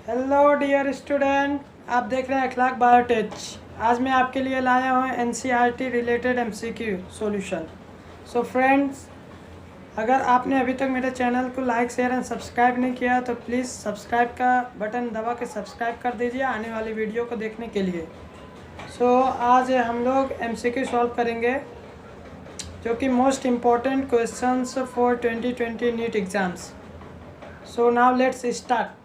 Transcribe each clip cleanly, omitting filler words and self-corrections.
Hello dear student, आप देख रहे हैं अखलाक बायोटेच। आज मैं आपके लिए लाया हूँ NCERT related MCQ solution. So friends, अगर आपने अभी तक मेरे चैनल को लाइक शेयर एंड सब्सक्राइब नहीं किया तो प्लीज़ सब्सक्राइब का बटन दबा के सब्सक्राइब कर दीजिए आने वाली वीडियो को देखने के लिए। आज हम लोग एमसीक्यू सॉल्व करेंगे जो कि most important questions for 2020 NEET exams. So now let's start.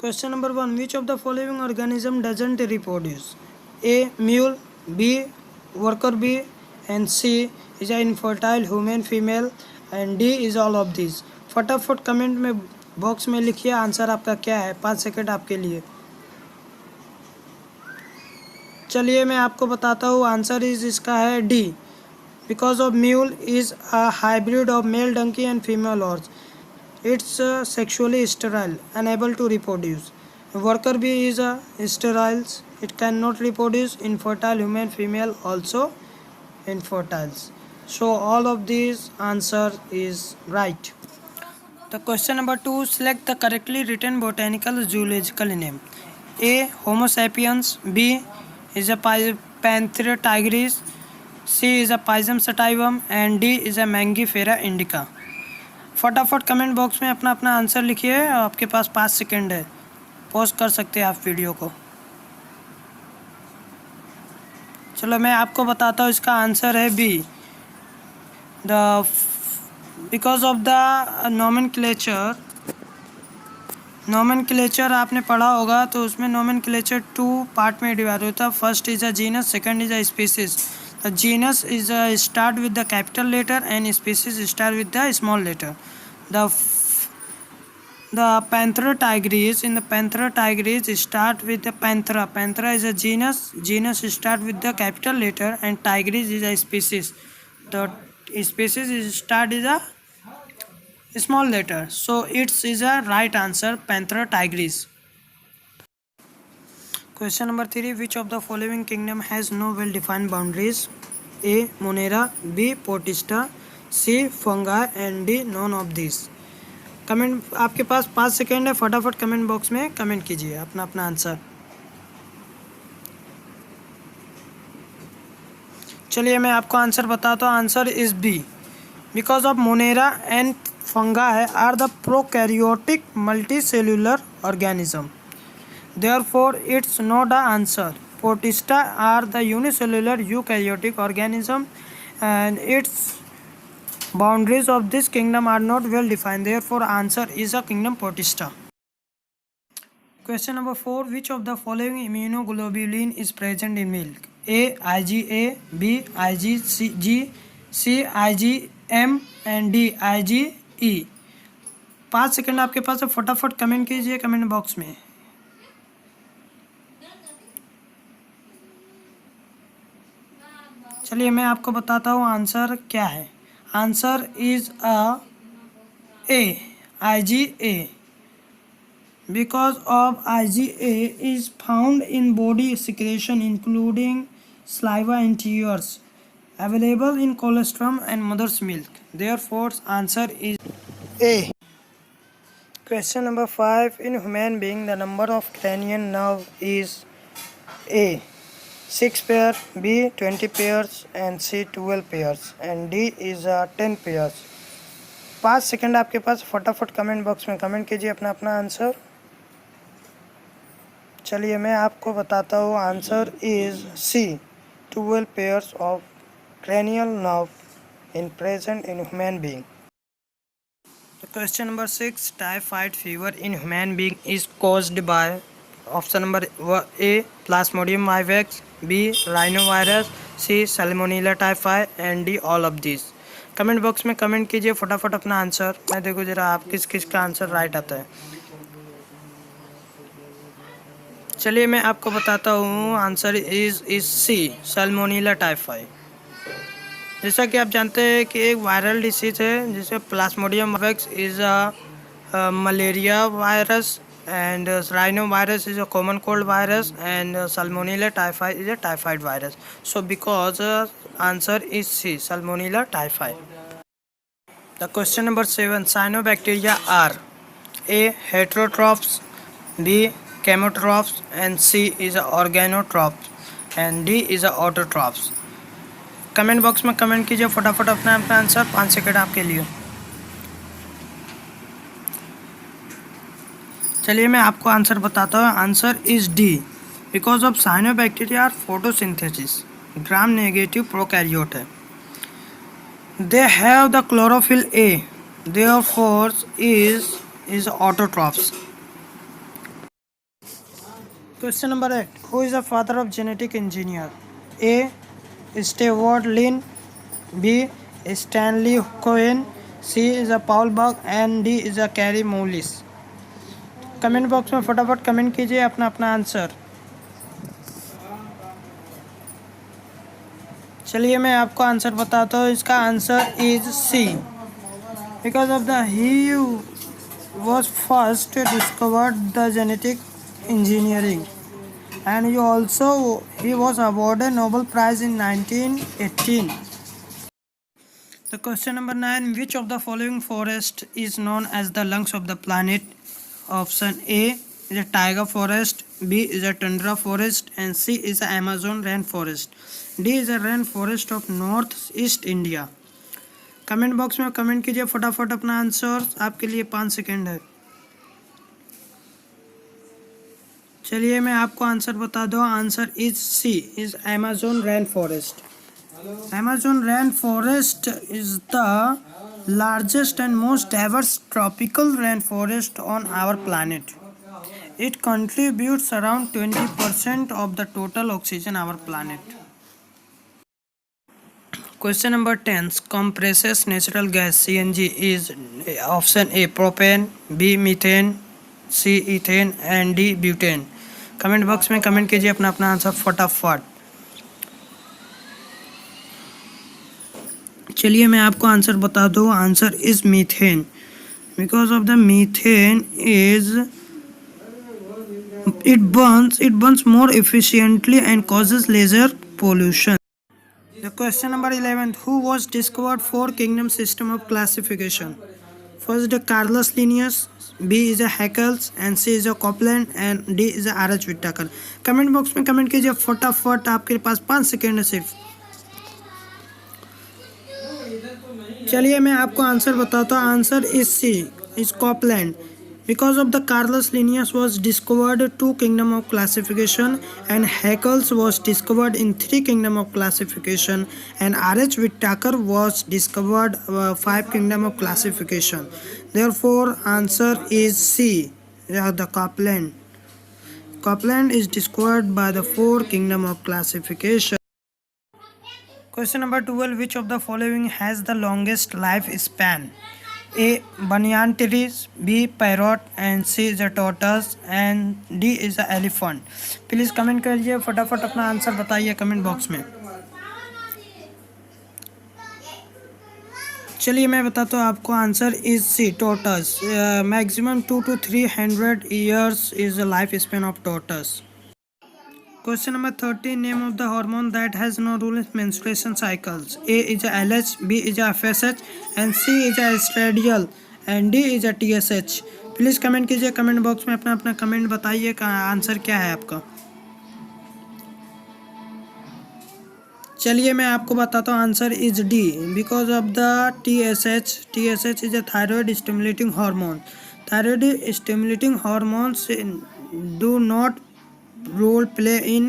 Question number 1. Which of the following organism doesn't reproduce? A. Mule, B. Worker bee, and C is an infertile human female, and D is all of these. फटाफट comment में box में लिखिए answer आपका क्या है। 5 second आपके लिए। चलिए मैं आपको बताता हूँ आंसर इसका है D. Because of mule is a hybrid of male donkey and female horse. It's sexually sterile, unable to reproduce. Worker bee is sterile. It cannot reproduce. Infertile human female also infertile. So all of these answer is right. The question number 2. Select the correctly written botanical zoological name. A. Homo sapiens. B. is a Panthera tigris. C is a Pisum sativum. And D is a Mangifera indica. फटाफट comment box में अपना अपना answer लिखिए। आपके पास 5 second है। Pause कर सकते हैं आप वीडियो को। चलो मैं आपको बताता हूँ, इसका आंसर है B. The because of the nomenclature आपने पढ़ा होगा, तो उसमें नोमेनक्लेचर 2 पार्ट में डिवाइड होता है। First is a genus, second is a species. The genus is start with the capital letter and species start with the small letter. The Panthera tigris, in the Panthera tigris start with the Panthera. Panthera is a genus. Genus start with the capital letter and tigris is a species. The species is start is a small letter. So it is a right answer, Panthera tigris. Question number 3. Which of the following kingdom has no well-defined boundaries? A. Monera, B. Protista, C. Fungi and D. None of these. Comment आपके पास 5 second है। फटाफट comment box में comment कीजिए अपना अपना answer. चलिए मैं आपको आंसर बताता हूँ। Answer is B. Because of monera and fungi are the prokaryotic multicellular organism, therefore it's not the answer. Protista are the unicellular eukaryotic organism and its boundaries of this kingdom are not well defined, therefore answer is a kingdom Protista. Question number 4. Which of the following immunoglobulin is present in milk? A. IgA, B. IgG, C. IgM and D. IgE. 5 second आपके पास है। फटाफट comment कीजिए comment box में। चलिए मैं आपको बताता हूँ आंसर क्या है। Answer is a, IgA. Because of IgA is found in body secretion including saliva and tears, available in colostrum and mother's milk. Therefore answer is A. Question number 5. In human being the number of cranial nerve is A. 6 pair, B. 20 pairs and C. 12 pairs and D is 10 pairs. 5 second आपके पास। फटाफट comment box में comment कीजिए अपना अपना answer. चलिए मैं आपको बताता हूँ answer is C, 12 pairs of cranial nerve in present in human being. Question number 6. Typhoid fever in human being is caused by option number A. Plasmodium vivax, B. rhinovirus, C. Salmonella typhi and D. all of these. Comment box में comment कीजिए फटाफट अपना answer. मैं देखो जरा आप किस किस का आंसर राइट आता है। चलिए मैं आपको बताता हूँ answer is C, salmonella typhi. जैसा कि आप जानते हैं कि एक वायरल डिसीज है जिसे plasmodium vivax is a malaria virus and rhino virus is a common cold virus and salmonella typhi is a typhoid virus. So because answer is C, salmonella typhi. The question number 7. Cyanobacteria are A. Heterotrophs, B. Chemotrophs, and C is organotrophs, and D is autotrophs. Comment box में comment कीजिए फटाफट अपना अपना answer, 5 second आपके लिए। चलिए मैं आपको आंसर बताता हूँ। Answer is D, because of cyanobacteria are photosynthesis, gram negative prokaryote है। They have the chlorophyll A, therefore is autotrophs. Question number 8. Who is the father of genetic engineer? A. Stewart Lin, B. Stanley Cohen, C is a Paul Bach, and D is a Carey Mullis. Comment box में फटाफट comment कीजिए अपना अपना answer. चलिए मैं आपको answer बताता हूँ। इसका answer is C, because of the he was first discovered the genetic engineering, and he was awarded Nobel Prize in 1918. The question number 9. Which of the following forest is known as the lungs of the planet? Option A is a taiga forest, B is a tundra forest, and C is a Amazon rainforest. D is a rainforest of northeast India. Comment box में comment कीजिए फटाफट अपना answer, आपके लिए 5 second है। चलिए मैं आपको आंसर बता दूं। Answer is C, is Amazon rain forest. Amazon rain forest is the largest and most diverse tropical rain forest on our planet. It contributes around 20% of the total oxygen our planet. Question number 10. Compresses natural gas CNG is option A propane, B methane, C ethane, and D butane. Comment box में comment कीजिए अपना अपना answer फटाफट। चलिए मैं आपको answer बता दूँ। Answer is methane, because of the methane is it burns more efficiently and causes lesser pollution. The question number 11. Who was discovered four kingdom system of classification? First the Carolus Linnaeus, B is a Haeckel's, and C is a Copeland, and D is a R.H. Whittaker. Comment box में comment कीजिए फटाफट, आपके पास 5 second है सिर्फ। चलिए मैं आपको answer बताता हूँ। Answer is C, is Copeland, because of the Carolus Linnaeus was discovered 2 kingdom of classification, and Haeckel's was discovered in 3 kingdom of classification, and R.H. Whittaker was discovered 5 kingdom of classification. Therefore answer is C, the Copeland. Copeland is discovered by the 4 kingdom of classification. Question number 12. Which of the following has the longest life span? A. banyan trees, B. parrot, and C is a tortoise, and D is a elephant. Please comment करिए फटाफट, अपना answer बताइए comment box में। चलिए मैं बताता हूँ आपको। Answer is C, tortoise. Maximum 2 to 300 years is the life span of tortoise. Question number 13. Name of the hormone that has no rule in menstruation cycles. A is a LH, B is a FSH, and C is a estradiol, and D is a TSH. Please comment कीजिए comment box में, अपना अपना comment बताइए answer क्या है आपका। चलिए मैं आपको बताता हूँ। Answer is D, because of the TSH. TSH is a thyroid stimulating hormone. Thyroid stimulating hormones do not role play in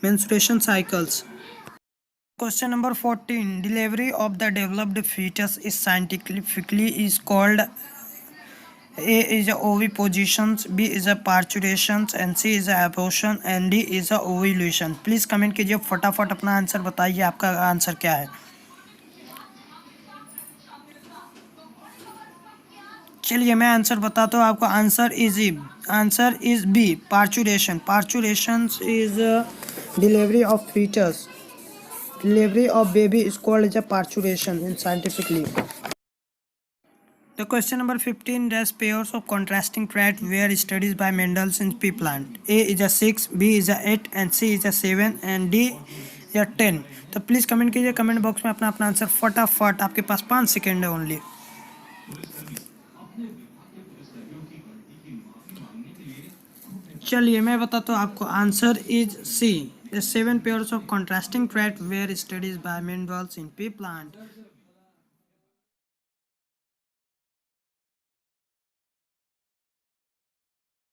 menstruation cycles. Question number 14. Delivery of the developed fetus is scientifically is called A is a ovipositions, B is a parturitions, and C is a abortion, and D is a ovulation. Please comment कीजिए फटाफट, अपना answer बताइए, आपका answer क्या है। चलिए मैं answer बताता हूँ आपको। Answer is B, parturition. Parturition is delivery of foetus. Delivery of baby is called as a parturition in scientifically. The question number 15. Dash pairs of contrasting traits were studied by Mendel in pea plant. A is a 6, B is a 8, and C is a 7, and D is a 10. तो please comment कीजिए comment box में अपना अपना answer फटाफट, आपके पास 5 second है only. चलिए मैं बताता हूँ आपको, answer is C. The 7 pairs of contrasting traits were studied by Mendelssohn in pea plant.